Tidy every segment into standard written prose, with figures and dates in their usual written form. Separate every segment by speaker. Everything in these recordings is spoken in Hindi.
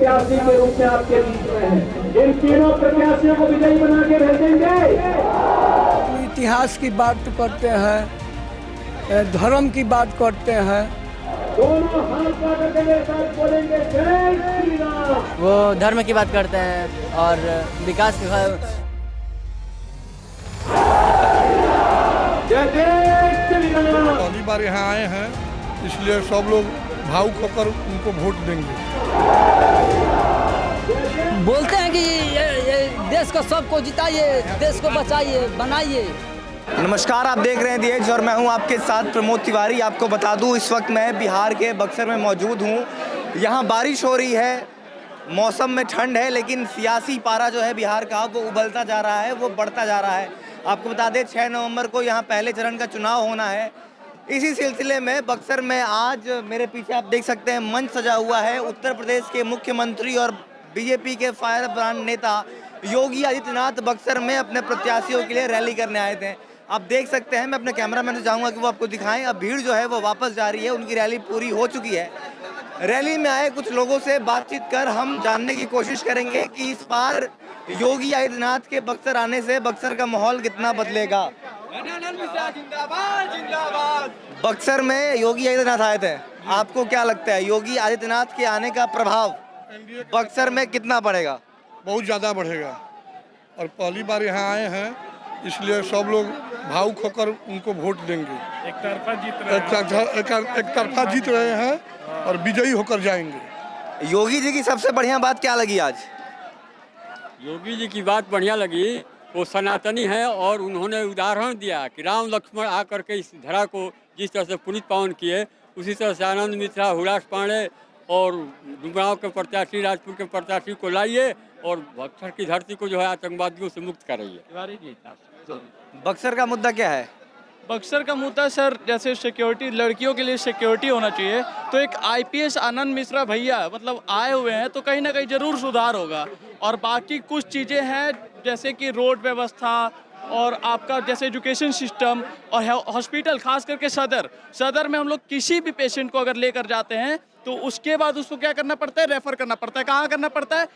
Speaker 1: प्रत्याशी के रूप में आपके बीच में है। इन तीनों प्रत्याशियों को विजयी बना के भेजेंगे।
Speaker 2: इतिहास की बात करते हैं, धर्म की बात करते हैं।
Speaker 1: दोनों हाथ पकड़ के साथ बोलेंगे जय श्री राम।
Speaker 3: वो धर्म की बात करते हैं और विकास की
Speaker 1: जय श्री राम।
Speaker 4: पहली बार यहाँ आए हैं, इसलिए सब लोग भावुक होकर उनको वोट देंगे।
Speaker 5: बोलते हैं कि ये देश को सबको जिताइए, देश को बचाइए, बनाइए।
Speaker 6: नमस्कार, आप देख रहे हैं दी एज और मैं हूं आपके साथ प्रमोद तिवारी। आपको बता दूं, इस वक्त मैं बिहार के बक्सर में मौजूद हूं। यहां बारिश हो रही है, मौसम में ठंड है, लेकिन सियासी पारा जो है बिहार का वो उबलता जा रहा है, वो बढ़ता जा रहा है। आपको बता दें 6 नवंबर को यहां पहले चरण का चुनाव होना है। इसी सिलसिले में बक्सर में आज मेरे पीछे आप देख सकते हैं मंच सजा हुआ है। उत्तर प्रदेश के मुख्यमंत्री और बीजेपी के फायर ब्रांड नेता योगी आदित्यनाथ बक्सर में अपने प्रत्याशियों के लिए रैली करने आए थे। आप देख सकते हैं, मैं अपने कैमरामैन से चाहूँगा कि वो आपको दिखाएं। अब भीड़ जो है वो वापस जा रही है, उनकी रैली पूरी हो चुकी है। रैली में आए कुछ लोगों से बातचीत कर हम जानने की कोशिश करेंगे कि इस बार योगी आदित्यनाथ के बक्सर आने से बक्सर का माहौल कितना बदलेगा। बक्सर में योगी आदित्यनाथ आए थे, आपको क्या लगता है योगी आदित्यनाथ के आने का प्रभाव बक्सर में कितना पड़ेगा?
Speaker 4: बहुत ज़्यादा बढ़ेगा और पहली बार यहाँ आए हैं, इसलिए सब लोग भावुक होकर उनको वोट देंगे। एक तरफा जीत रहे हैं और विजयी होकर जाएंगे।
Speaker 6: योगी जी की सबसे बढ़िया बात क्या लगी आज?
Speaker 7: योगी जी की बात बढ़िया लगी, वो सनातनी है और उन्होंने उदाहरण दिया कि राम लक्ष्मण आकर के इस धरा को जिस तरह से पुनीत पावन किए, उसी तरह से आनंद मिश्रा, हुलास पांडे और डुमरांव के प्रत्याशी, राजपुर के प्रत्याशी को लाइए और बक्सर की धरती को जो है आतंकवादियों से मुक्त कराइए।
Speaker 6: बक्सर का मुद्दा क्या है?
Speaker 8: बक्सर का मुद्दा सर, जैसे सिक्योरिटी, लड़कियों के लिए सिक्योरिटी होना चाहिए। तो एक आईपीएस आनंद मिश्रा भैया मतलब आए हुए हैं, तो कहीं ना कहीं ज़रूर सुधार होगा। और बाकी कुछ चीज़ें हैं जैसे कि रोड व्यवस्था और आपका जैसे एजुकेशन सिस्टम और हॉस्पिटल, खास करके सदर में हम लोग किसी भी पेशेंट को अगर लेकर जाते हैं तो उसके बाद उसको क्या करना पड़ता है, रेफर करना पड़ता है। कहाँ करना पड़ता है?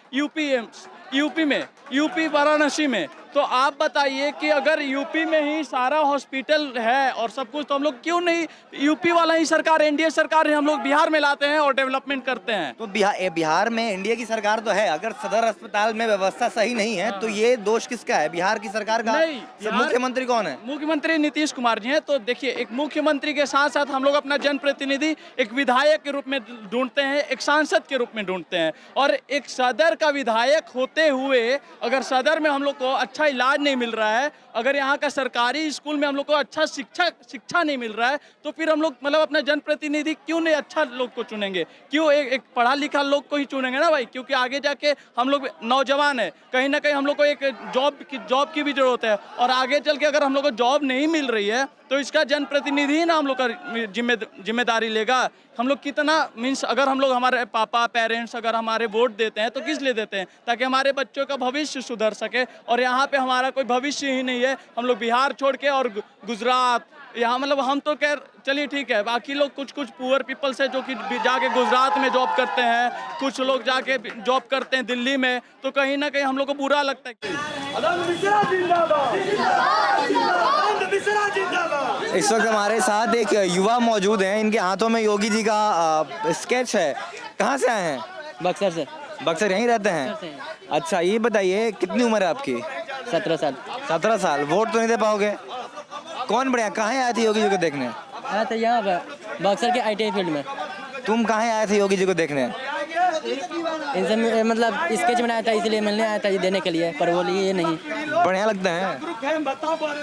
Speaker 8: यूपी वाराणसी में। तो आप बताइए कि अगर यूपी में ही सारा हॉस्पिटल है और सब कुछ, तो हम लोग क्यों नहीं यूपी वाला ही सरकार, एनडीए सरकार है, हम लोग बिहार में लाते हैं और डेवलपमेंट करते हैं।
Speaker 6: तो बिहार में एनडीए की सरकार तो है, अगर सदर अस्पताल में व्यवस्था सही नहीं है तो ये दोष किसका है? बिहार की सरकार का?
Speaker 8: नहीं,
Speaker 6: मुख्यमंत्री कौन है?
Speaker 8: मुख्यमंत्री नीतीश कुमार जी हैं। तो देखिए, एक मुख्यमंत्री के साथ साथ हम लोग अपना जनप्रतिनिधि एक विधायक के रूप में ढूंढते हैं, एक सांसद के रूप में ढूंढते हैं। और एक सदर का विधायक होते हुए अगर सदर में हम लोग को अच्छा इलाज नहीं मिल रहा है, अगर यहाँ का सरकारी स्कूल में हम लोग को अच्छा शिक्षा नहीं मिल रहा है, तो फिर हम लोग मतलब अपना जनप्रतिनिधि क्यों नहीं अच्छा लोग को चुनेंगे? क्यों एक पढ़ा लिखा लोग को ही चुनेंगे ना भाई? क्योंकि आगे जाके हम लोग नौजवान है, कहीं ना कहीं हम लोग को एक जॉब की भी जरूरत है। और आगे चल के अगर हम लोग को जॉब नहीं मिल रही है तो इसका जनप्रतिनिधि ना हम लोग का जिम्मेदारी लेगा। हम लोग कितना मीन्स, अगर हम लोग हमारे पापा पेरेंट्स अगर हमारे वोट देते हैं तो किस लिए देते हैं? ताकि हमारे बच्चों का भविष्य सुधर सके। और यहाँ पे हमारा कोई भविष्य ही नहीं है। हम लोग बिहार छोड़ के और गुजरात, यहाँ मतलब हम तो कह, चलिए ठीक है, बाकी लोग कुछ पुअर पीपल्स है जो कि जाके गुजरात में जॉब करते हैं, कुछ लोग जाके जॉब करते हैं दिल्ली में, तो कहीं ना कहीं हम लोग को बुरा लगता है।
Speaker 6: इस वक्त हमारे साथ एक युवा मौजूद हैं, इनके हाथों में योगी जी का स्केच है। कहाँ से आए हैं?
Speaker 3: बक्सर से।
Speaker 6: बक्सर यहीं रहते हैं? अच्छा, ये बताइए कितनी उम्र है आपकी?
Speaker 3: 17 साल।
Speaker 6: 17 साल। वोट तो नहीं दे पाओगे? कौन बढ़िया? कहाँ आए थे योगी जी को देखने?
Speaker 3: आया था यहाँ पर बक्सर के ITI फील्ड में।
Speaker 6: तुम कहाँ आए थे योगी जी को देखने?
Speaker 3: इनसे मतलब स्केच बनाया था, इसलिए मिलने आया था, ये देने के लिए। पर बोलिए ये नहीं
Speaker 6: बढ़िया लगता है।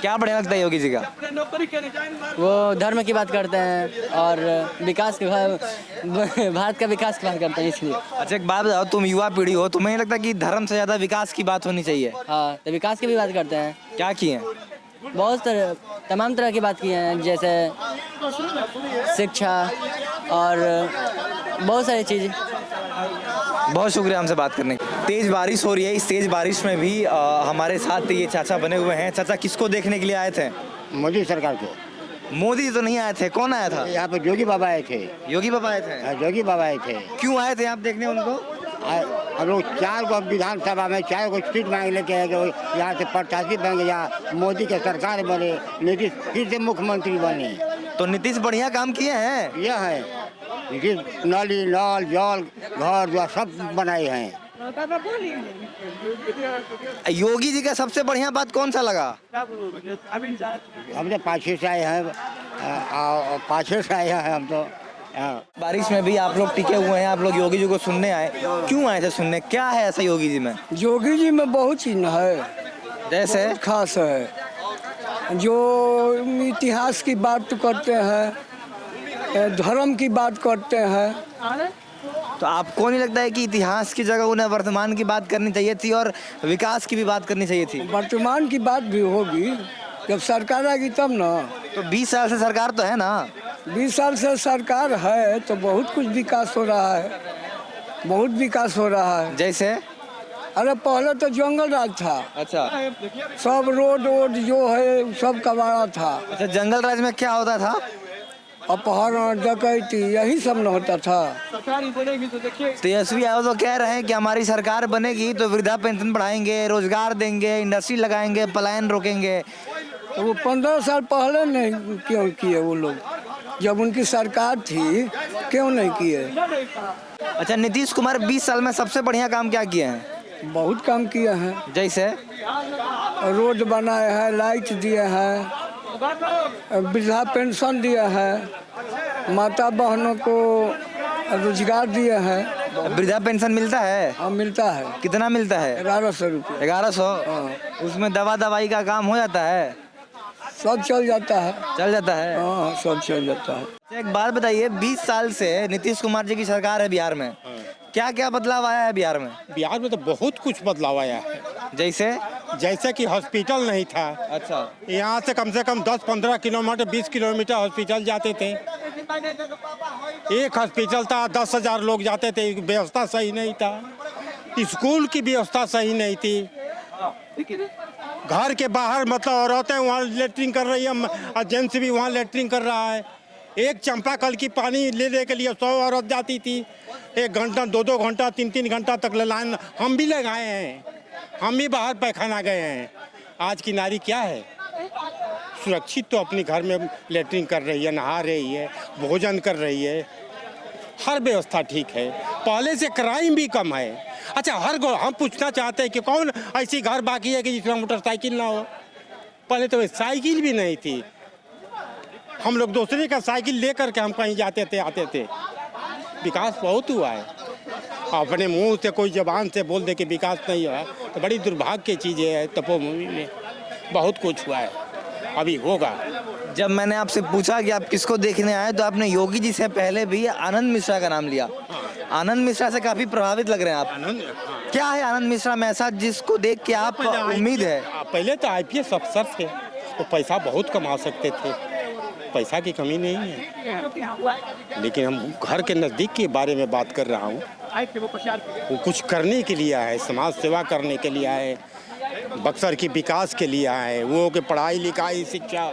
Speaker 6: क्या बढ़िया लगता है योगी जी का?
Speaker 3: वो धर्म की बात करते हैं और विकास की, भारत का विकास की बात करते हैं, इसलिए।
Speaker 6: अच्छा, एक बात बताओ, तुम युवा पीढ़ी हो, तुम्हें नहीं लगता कि धर्म से ज्यादा विकास की बात होनी चाहिए?
Speaker 3: हाँ, तो विकास की भी बात करते हैं।
Speaker 6: क्या किए?
Speaker 3: बहुत तमाम तरह की बात की हैं, जैसे शिक्षा और बहुत सारी चीज़।
Speaker 6: बहुत शुक्रिया हमसे बात करने। तेज बारिश हो रही है, इस तेज बारिश में भी हमारे साथ ये चाचा बने हुए हैं। चाचा, किसको देखने के लिए आए थे?
Speaker 9: मोदी सरकार को।
Speaker 6: मोदी तो नहीं आए थे, कौन आया था?
Speaker 9: यहाँ पर योगी बाबा आए थे।
Speaker 6: योगी बाबा आए थे?
Speaker 9: योगी बाबा आए थे।
Speaker 6: क्यों आए थे आप देखने उनको?
Speaker 9: हम लोग 4 गो विधानसभा में 4 गो सीट मांग लेके आए कि यहाँ से प्रत्याशी बन गया, मोदी के सरकार बने, नीतीश फिर से मुख्यमंत्री बने।
Speaker 6: तो नीतीश बढ़िया काम किए हैं।
Speaker 9: यह है नीतीश नाली नल जल घर द्वार सब बनाए हैं।
Speaker 6: योगी जी का सबसे बढ़िया बात कौन सा लगा?
Speaker 9: हमने पाछे से आए हैं, पाछे से आए हैं हम तो।
Speaker 6: बारिश में भी आप लोग टिके हुए हैं, आप लोग योगी जी को सुनने आए, क्यों आए थे सुनने? क्या है ऐसा योगी जी में?
Speaker 2: योगी जी में बहुत चीज है,
Speaker 6: जैसे
Speaker 2: बहुत खास है। जो इतिहास की बात करते हैं, धर्म की बात करते हैं।
Speaker 6: तो आपको नहीं लगता है कि इतिहास की जगह उन्हें वर्तमान की बात करनी चाहिए थी और विकास की भी बात करनी चाहिए थी?
Speaker 2: वर्तमान की बात भी होगी, जब सरकार आएगी तब ना।
Speaker 6: तो 20 साल से सरकार तो है ना?
Speaker 2: 20 साल से सरकार है तो बहुत कुछ विकास हो रहा है, बहुत विकास हो रहा है।
Speaker 6: जैसे?
Speaker 2: अरे पहले तो जंगल राज था।
Speaker 6: अच्छा।
Speaker 2: सब रोड वोड जो है सब कबाड़ा था।
Speaker 6: अच्छा, जंगल राज में क्या होता था?
Speaker 2: अपहरण डकैती यही सब न होता था।
Speaker 6: तेजस्वी यादव तो कह रहे हैं कि हमारी सरकार बनेगी तो वृद्धा पेंशन बढ़ाएंगे, रोजगार देंगे, इंडस्ट्री लगाएंगे, पलायन रोकेंगे।
Speaker 2: तो वो 15 साल पहले नहीं क्यों किए वो लोग, जब उनकी सरकार थी क्यों नहीं किए?
Speaker 6: अच्छा, नीतीश कुमार 20 साल में सबसे बढ़िया काम क्या किए हैं?
Speaker 2: बहुत काम किए हैं।
Speaker 6: जैसे?
Speaker 2: रोड बनाए हैं, लाइट दिए हैं, वृद्धा पेंशन दिया है, माता बहनों को रोजगार दिया है।
Speaker 6: वृद्धा पेंशन मिलता है?
Speaker 2: हाँ मिलता है।
Speaker 6: कितना मिलता है?
Speaker 2: 1100 रुपये।
Speaker 6: 1100? उसमें दवा दवाई का काम हो जाता है?
Speaker 2: सब चल जाता है।
Speaker 6: चल जाता है?
Speaker 2: हाँ सब चल जाता है।
Speaker 6: एक बात बताइए, 20 साल से नीतीश कुमार जी की सरकार है बिहार में, क्या क्या बदलाव आया है बिहार में?
Speaker 10: बिहार में तो बहुत कुछ बदलाव आया है।
Speaker 6: जैसे
Speaker 10: कि हॉस्पिटल नहीं था।
Speaker 6: अच्छा।
Speaker 10: यहाँ से कम 10-15 किलोमीटर 20 किलोमीटर हॉस्पिटल जाते थे। एक हॉस्पिटल था, 10,000 लोग जाते थे, व्यवस्था सही नहीं था, स्कूल की व्यवस्था सही नहीं थी। घर के बाहर मतलब औरतें वहाँ लेटरिन कर रही है, जेंट्स भी वहाँ लेटरिन कर रहा है। एक चंपाकल की पानी लेने के लिए 100 औरत जाती थी, 1 घंटा 2-2 घंटा 3-3 घंटा तक लाइन हम भी लगाए हैं, हम भी बाहर पैखाना गए हैं। आज की नारी क्या है? सुरक्षित तो अपने घर में लेटरिन कर रही है, नहा रही है, भोजन कर रही है, हर व्यवस्था ठीक है। पहले से क्राइम भी कम है। अच्छा, हम पूछना चाहते हैं कि कौन ऐसी घर बाकी है कि जिसमें मोटरसाइकिल ना हो? पहले तो साइकिल भी नहीं थी, हम लोग दूसरे का साइकिल लेकर के हम कहीं जाते थे आते थे। विकास बहुत हुआ है। अपने मुंह से कोई जबान से बोल दे कि विकास नहीं हुआ तो बड़ी दुर्भाग्य की चीज़ है। तपोभूमि में बहुत कुछ हुआ है, अभी होगा।
Speaker 6: जब मैंने आपसे पूछा कि आप किसको देखने आए तो आपने योगी जी से पहले भी आनंद मिश्रा का नाम लिया। आनंद मिश्रा से काफी प्रभावित लग रहे हैं आप। क्या है आनंद मिश्रा में ऐसा जिसको देख के आप उम्मीद है?
Speaker 10: पहले तो IPS अफसर थे, वो पैसा बहुत कमा सकते थे, पैसा की कमी नहीं है। लेकिन हम घर के नज़दीक के बारे में बात कर रहा हूँ। वो कुछ करने के लिए आए, समाज सेवा करने के लिए आए, बक्सर की विकास के लिए आए, वो कि पढ़ाई लिखाई शिक्षा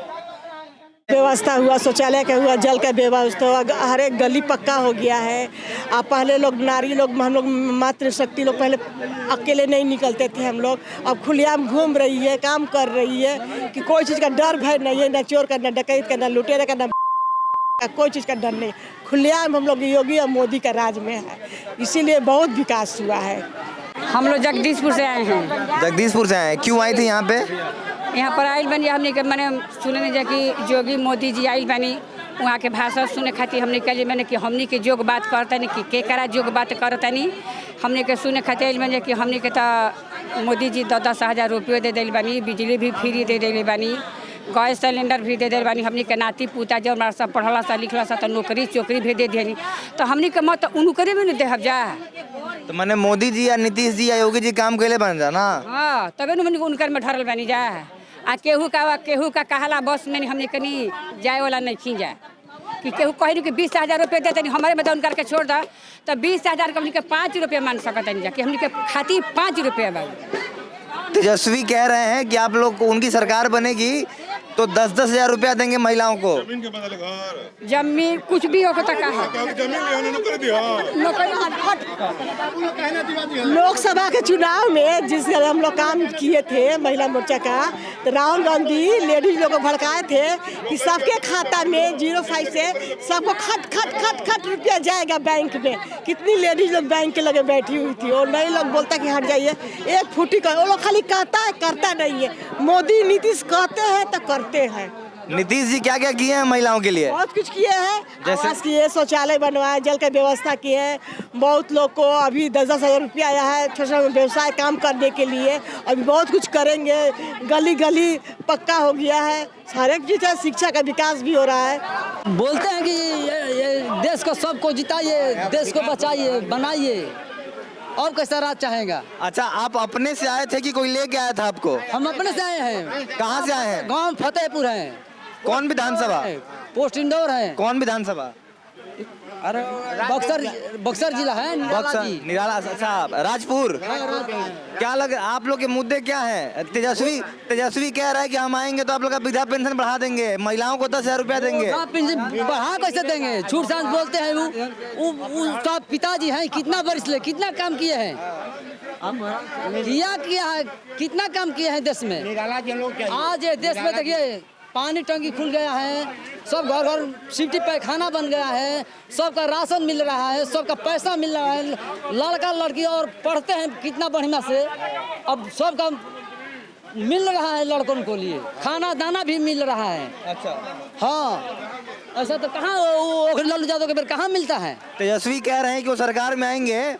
Speaker 11: व्यवस्था हुआ, शौचालय का हुआ, जल का व्यवस्था हुआ, हर एक गली पक्का हो गया है। अब पहले लोग नारी लोग हम लोग मातृशक्ति लोग पहले अकेले नहीं निकलते थे हम लोग, अब खुलेआम घूम रही है, काम कर रही है कि कोई चीज़ का डर भय नहीं है, न चोर का, न डकैत का, न लुटेरे का, न कोई चीज़ का डर नहीं। खुलेआम हम लोग योगी और मोदी का राज में है, इसीलिए बहुत विकास हुआ है।
Speaker 12: हम लोग जगदीशपुर से आए हैं।
Speaker 6: जगदीशपुर से आए, क्यों आए थे यहाँ पे?
Speaker 12: यहाँ पर आइल बनी हमने के मैंने सुने नहीं जा कि योगी मोदी जी आइल बनी, वहाँ के भाषण सुने खातिर हमने कहे मैंने कि हमने के जोग बात करता नहीं कि के करा जोग बात करता नहीं, हमने के सुने खातिर आइल बनी कि हमने के तो मोदी जी 10,000 रुपये दे दिल बनी, बिजली भी फ्री दे दिल बनी, गैस सिलेंडर भी दे दिल बनी। हमने के नाती पोता जो हमारा सब पढ़ला सा लिखला सा तो नौकरी चौकरी भी दे दिली, तो हमने के मत उनकरे में नहीं देहब जा।
Speaker 6: तो मैंने मोदी जी या नीतीश जी या योगी जी काम कैले बन जा ना?
Speaker 12: हाँ, तबे न उनकर में ढरल बनी जा। आ केहू का कहला बस में हमने कहीं जाए वाला नहीं खी जाए कि केहू कही कि 20,000 रुपये देते नहीं, हमारे में उनकर के छोड़ दा तो 20,000 के हमने के 5 रुपये मान सकते नहीं जा कि हमने के खाती 5 रुपये बा।
Speaker 6: तेजस्वी कह रहे हैं कि आप लोग को उनकी सरकार बनेगी तो 10-10 हज़ार रुपया देंगे महिलाओं को।
Speaker 4: जमीन के बदले घर,
Speaker 12: जमीन कुछ भी हो तो
Speaker 4: जमीन
Speaker 11: लोकसभा के चुनाव में जिस घर हम लोग काम किए थे महिला मोर्चा का, तो राहुल गांधी लेडीज लोग को भड़काए थे कि सबके खाता में 05 से सबको खट रुपया जाएगा बैंक में। कितनी लेडीज लोग बैंक के लगे बैठी हुई थी और नए लोग बोलता कि हट जाइए, एक फुटी का वो लोग खाली कहता है, करता नहीं है। मोदी नीतीश कहते हैं तो करते हैं।
Speaker 6: नीतीश जी क्या क्या किए हैं महिलाओं के लिए?
Speaker 11: बहुत कुछ किए हैं, आवास किए, शौचालय बनवाए, जल की व्यवस्था की है। बहुत लोग को अभी 10-10 हज़ार रुपया आया है छोटा व्यवसाय काम करने के लिए। अभी बहुत कुछ करेंगे, गली गली पक्का हो गया है, हर एक चीज़ है, शिक्षा का विकास भी हो रहा है।
Speaker 5: बोलते हैं कि ये देश को सबको जिताइए, देश को बचाइए, बनाइए, और कैसा राज चाहेगा।
Speaker 6: अच्छा, आप अपने से आए थे कि कोई लेके आया था आपको?
Speaker 5: हम अपने से आए हैं।
Speaker 6: कहाँ से आए हैं?
Speaker 5: गांव फतेहपुर है।
Speaker 6: कौन विधानसभा?
Speaker 5: पोस्ट इंदौर है।
Speaker 6: कौन विधानसभा?
Speaker 5: अरे बक्सर जिला है।
Speaker 6: निराला। अच्छा, राजपुर। क्या लग, आप लोग के मुद्दे क्या हैं? तेजस्वी कह रहा है कि हम आएंगे तो आप लोग का वृद्धा पेंशन बढ़ा देंगे, महिलाओं को 10,000 रुपया देंगे।
Speaker 5: बढ़ा कैसे देंगे? झूठ सांस बोलते हैं। वो पिताजी हैं, कितना वर्ष ले, कितना काम किए हैं, किया है, कितना काम किए हैं देश में। आज ये देश में देखिए पानी टंकी खुल गया है, सब घर घर सिटी पैखाना बन गया है, सबका राशन मिल रहा है, सबका पैसा मिल रहा है, लड़का लड़की और पढ़ते हैं कितना बढ़िया से। अब सबका मिल रहा है, लड़कों को लिए खाना दाना भी मिल रहा है।
Speaker 6: अच्छा,
Speaker 5: हाँ, ऐसा तो कहाँ लालू यादव के फिर कहाँ मिलता है।
Speaker 6: तेजस्वी कह रहे हैं कि वो सरकार में आएंगे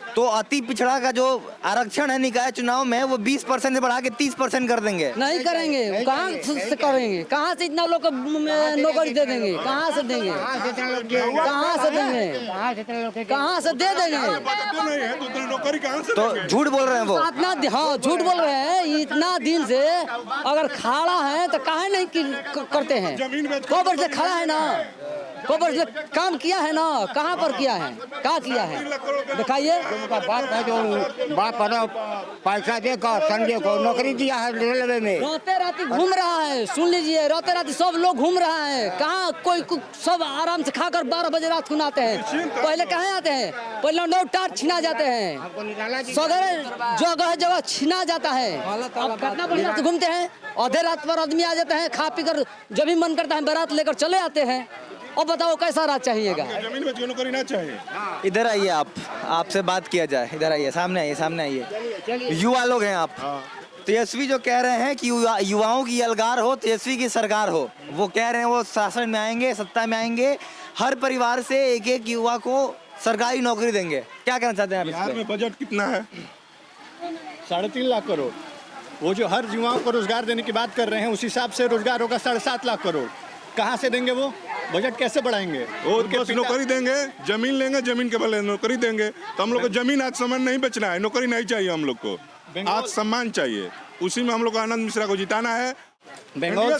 Speaker 6: तो अति पिछड़ा का जो आरक्षण है निकाय चुनाव में वो 20% से बढ़ा के 30% कर देंगे।
Speaker 5: नहीं करेंगे, कहाँ से करेंगे? कहाँ से इतना लोग को नौकरी दे देंगे? कहाँ से देंगे? कहाँ से देंगे? कहाँ से दे देंगे?
Speaker 6: तो झूठ बोल रहे हैं वो।
Speaker 5: इतना, हाँ झूठ बोल रहे हैं। इतना दिन से अगर खड़ा है तो काहे नहीं करते हैं? कोबर से खड़ा है ना, कोबर से काम किया है ना, कहाँ पर किया है, क्या किया है दिखाइए।
Speaker 9: बात है जो बात करो, पैसा देकर संजय को नौकरी दिया है रेलवे में।
Speaker 5: राते राती घूम रहा है, सुन लीजिए, राते राती सब लोग घूम रहा है। कहाँ कोई सब आराम से खाकर 12 बजे रात को आते हैं। पहले कहाँ आते हैं? पहले नोट टाट छिना जाते हैं, सगरे जगह जगह छिना जाता है। अब कितना बढ़िया से घूमते हैं। आधे रात पर आदमी आ जाते हैं, खा पी कर जब भी मन करता है बारात लेकर चले आते हैं। और बताओ कैसा राज चाहिएगा?
Speaker 4: जमीन में जो नौकरी ना चाहिए।
Speaker 6: इधर आइए, आप आपसे बात किया जाए। इधर आइए, सामने आइए, सामने आइए। युवा लोग हैं आप। तेजस्वी जो कह रहे हैं कि युवाओं की अलगार हो, तेजस्वी की सरकार हो, वो कह रहे हैं वो शासन में आएंगे, सत्ता में आएंगे, हर परिवार से एक एक युवा को सरकारी नौकरी देंगे। क्या कहना चाहते हैं आप?
Speaker 4: बिहार में बजट कितना है?
Speaker 10: 3.5 लाख करोड़। वो जो हर युवाओं को रोजगार देने की बात कर रहे हैं, उस हिसाब से रोजगार होगा 7.5 लाख करोड़। कहाँ से देंगे वो? बजट कैसे बढ़ाएंगे?
Speaker 4: और बस नौकरी देंगे, जमीन लेंगे, जमीन के बदले नौकरी देंगे। तो हम लोग को जमीन आज सम्मान नहीं बेचना है, नौकरी नहीं चाहिए हम लोग को, आज सम्मान चाहिए। उसी में हम लोग को आनंद मिश्रा को जिताना है।
Speaker 10: बंगाल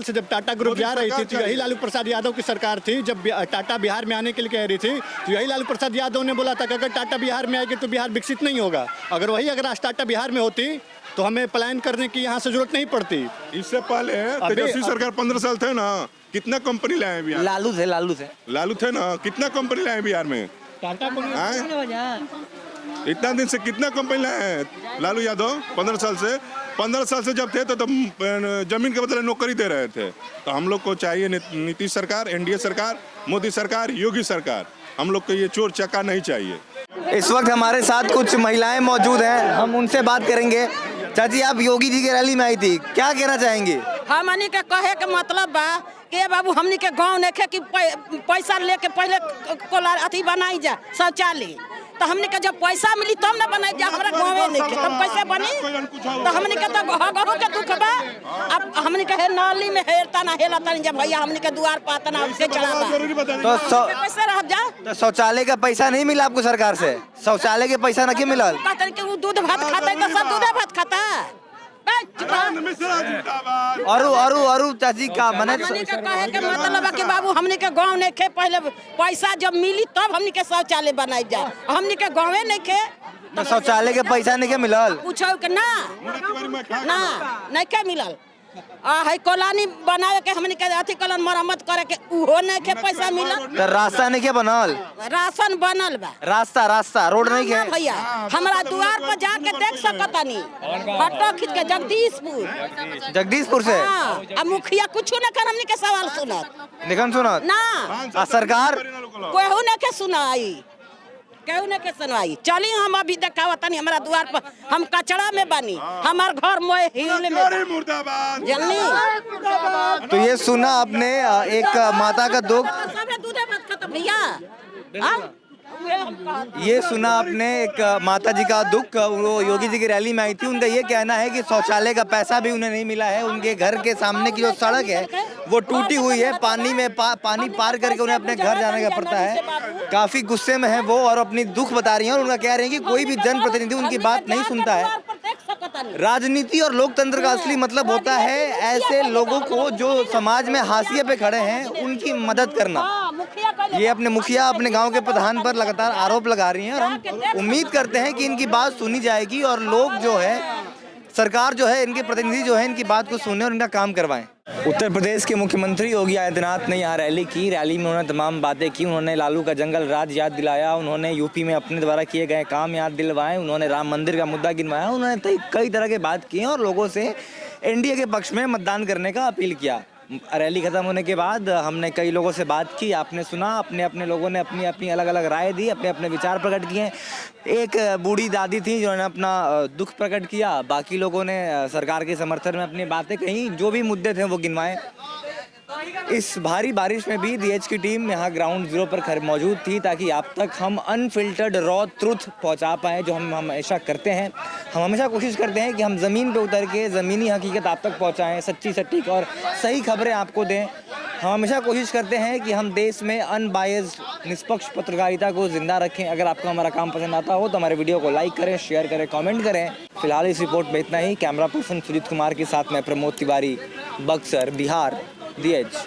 Speaker 10: से जब टाटा ग्रुप जा रही थी तो यही लालू प्रसाद यादव की सरकार थी। जब टाटा बिहार में आने के लिए कह रही थी तो यही लालू प्रसाद यादव ने बोला था कि अगर टाटा बिहार में आएगी तो बिहार विकसित नहीं होगा। अगर आज टाटा बिहार में होती तो हमें पलायन करने की यहाँ से जरूरत नहीं पड़ती।
Speaker 4: इससे पहले तेजस्वी सरकार 15 साल थे ना, कितना कंपनी लाए बिहार?
Speaker 6: लालू थे
Speaker 4: ना, कितना कंपनी लाए बिहार में?
Speaker 10: टाटा को
Speaker 4: इतना दिन से कितना कंपनी लाए हैं लालू यादव? 15 साल से जब थे तो जमीन के बदले नौकरी दे रहे थे। तो हम लोग को चाहिए नीतीश सरकार, एनडीए सरकार, मोदी सरकार, योगी सरकार। हम लोग को ये चोर चक्का नहीं चाहिए।
Speaker 6: इस वक्त हमारे साथ कुछ महिलाएं मौजूद हैं, हम उनसे बात करेंगे। चाची, आप योगी जी के रैली में आई थी, क्या कहना चाहेंगी?
Speaker 13: हमनी के कहे के मतलब बा कि बाबू हमनी के गांव नेखे कि पैसा लेके पहले कोलार अथी बनाई जा शौचालय। तो हमने के जब पैसा मिली तब ना बनाई जा, हमारा गाँव नहीं के तब कैसे बनी? तो हमने के तो घरों के दुख बा। अब हमने के नाली में हेरता ना हेला तनी जब भैया हमने के द्वार पाता ना उसके चढ़ाता तो कैसे रह जा?
Speaker 6: तो शौचालय का पैसा नहीं मिला आपको सरकार से? शौचालय के पैसा ना क्यों मिला?
Speaker 13: कहते कि वो दूध भात खाता है तो सब दूध भात खाता है।
Speaker 6: और चाची का मने
Speaker 13: कहे के मतलब कि बाबू हमने के गाँव नहीं खे, पहले पैसा जब मिली तब हमने के शौचालय बनाई जाए। हमने के गाँवे नहीं खे
Speaker 6: तो शौचालय के पैसा नहीं के मिलल?
Speaker 13: पूछो कि ना नहीं के मिलल। है कॉलोनी बनावे के हमने के अथी कॉलोन मरम्मत करे के उहो नहीं के पैसा मिला।
Speaker 6: तो रास्ता नहीं क्या बनल?
Speaker 13: राशन बनल बा।
Speaker 6: रास्ता रोड नहीं के
Speaker 13: भैया हमरा द्वार पर जाके देख सकतानी फोटो खींच के जगदीशपुर से। अब मुखिया कुछ न कर हमने के सवाल सुनत
Speaker 6: निकन सुनत
Speaker 13: ना
Speaker 6: सरकार
Speaker 13: कोहू न के सुनाई केहू ने के सुनवाई। चली हम अभी देखावतनी हमारा द्वार पर हम कचड़ा में बनी हमार घर मोए हिल में जल्दी।
Speaker 6: तो ये सुना आपने एक माता का दुख,
Speaker 13: दूधे मत खत्म भैया।
Speaker 6: ये सुना आपने एक माता जी का दुख। वो योगी जी की रैली में आई थी, उनका ये कहना है कि शौचालय का पैसा भी उन्हें नहीं मिला है। उनके घर के सामने की जो सड़क है वो टूटी हुई है, पानी में पानी पार करके उन्हें अपने घर जाने का पड़ता है। काफी गुस्से में है वो और अपनी दुख बता रही हैं और उनका कह रहे हैं कि कोई भी जनप्रतिनिधि उनकी बात नहीं सुनता है। राजनीति और लोकतंत्र का असली मतलब होता है ऐसे लोगों को जो समाज में हाशिए पे खड़े हैं उनकी मदद करना। ये अपने मुखिया अपने गांव के प्रधान पर लगातार आरोप लगा रही हैं और हम उम्मीद करते हैं कि इनकी बात सुनी जाएगी और लोग जो है, सरकार जो है, इनके प्रतिनिधि जो है इनकी बात को सुने और इनका काम करवाएं। उत्तर प्रदेश के मुख्यमंत्री योगी आदित्यनाथ ने यहाँ रैली की। रैली में उन्होंने तमाम बातें की। उन्होंने लालू का जंगल राज याद दिलाया, उन्होंने यूपी में अपने द्वारा किए गए काम याद दिलवाए, उन्होंने राम मंदिर का मुद्दा गिनवाया, उन्होंने कई तरह की बात की और लोगों से एनडीए के पक्ष में मतदान करने का अपील किया। रैली खत्म होने के बाद हमने कई लोगों से बात की, आपने सुना, अपने लोगों ने अपनी अपनी अलग अलग राय दी, अपने विचार प्रकट किए। एक बूढ़ी दादी थी जिन्होंने अपना दुख प्रकट किया, बाकी लोगों ने सरकार के समर्थन में अपनी बातें कही, जो भी मुद्दे थे वो गिनवाए। इस भारी बारिश में भी DH की टीम यहाँ ग्राउंड जीरो पर मौजूद थी ताकि आप तक हम अनफिल्टर्ड रॉ ट्रुथ पहुँचा पाएँ, जो हम हमेशा करते हैं। हम हमेशा कोशिश करते हैं कि हम ज़मीन पे उतर के ज़मीनी हकीकत आप तक पहुँचाएँ, सच्ची सटीक और सही खबरें आपको दें। हम हमेशा कोशिश करते हैं कि हम देश में अनबायस्ड निष्पक्ष पत्रकारिता को जिंदा रखें। अगर आपको हमारा काम पसंद आता हो तो हमारे वीडियो को लाइक करें, शेयर करें, कमेंट करें। फिलहाल इस रिपोर्ट में इतना ही। कैमरा पर्सन सुजीत कुमार के साथ मैं प्रमोद तिवारी, बक्सर, बिहार, DH।